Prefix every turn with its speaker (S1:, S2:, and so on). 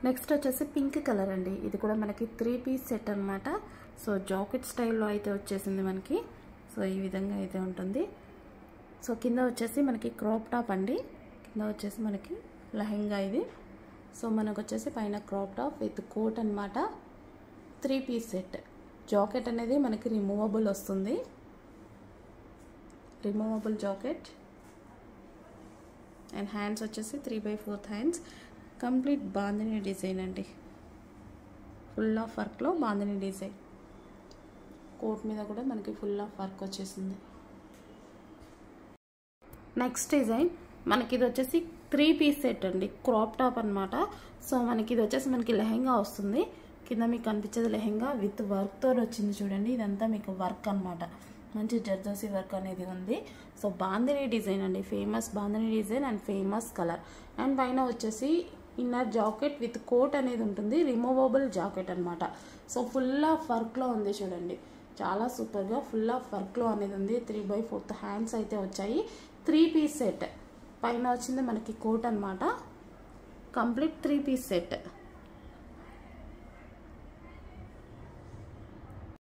S1: Next వచ్చేసి pink colour అండి. ఇది కూడా మనకి 3 పీస్ సెట్ అన్నమాట. సో జాకెట్ స్టైల్లో అయితే వచ్చేసింది మనకి. సో ఈ విధంగా అయితే ఉంటుంది. సో కింద వచ్చేసి మనకి క్రాప్ టాప్ అండి. కింద వచ్చేసి మనకి లెహంగా ఇది. సో మనకు వచ్చేసి పైన క్రాప్ టాప్ విత్ కోట్ అన్నమాట. 3 పీస్ సెట్. జాకెట్ అనేది మనకి రిమూవబుల్ వస్తుంది. రిమూవబుల్ జాకెట్ అండ్ హ్యాండ్స్ వచ్చేసి 3/4 హ్యాండ్స్. కంప్లీట్ బాందిని డిజైన్ అండి. ఫుల్ ఆఫ్ వర్క్లో బాందిని డిజైన్. కోట్ మీద కూడా మనకి ఫుల్ ఆఫ్ వర్క్ వచ్చేసింది. నెక్స్ట్ డిజైన్ మనకి ఇది వచ్చేసి 3 పీస్ సెట్ అండి. క్రాప్ టాప్ అనమాట. సో మనకి ఇది వచ్చేసి మనకి లెహంగా వస్తుంది. కింద మీకు కనిపించేది లెహంగా విత్ వర్క్తో వచ్చింది చూడండి. ఇదంతా మీకు వర్క్ అనమాట. మంచి జర్దోసి వర్క్ అనేది ఉంది. సో బాందిని డిజైన్ అండి. Famous bandhani design and famous colour. And పైన వచ్చేసి ఇన్నర్ జాకెట్ విత్ కోట్ అనేది ఉంటుంది. రిమూవబుల్ జాకెట్ అనమాట. సో ఫుల్ ఆఫ్ వర్క్లో ఉంది చూడండి. చాలా సూపర్గా ఫుల్ ఆఫ్ వర్క్లో అనేది ఉంది. 3/4 హ్యాండ్స్ అయితే వచ్చాయి. 3 పీస్ సెట్. పైన వచ్చింది మనకి కోట్ అనమాట. Complete 3 piece set.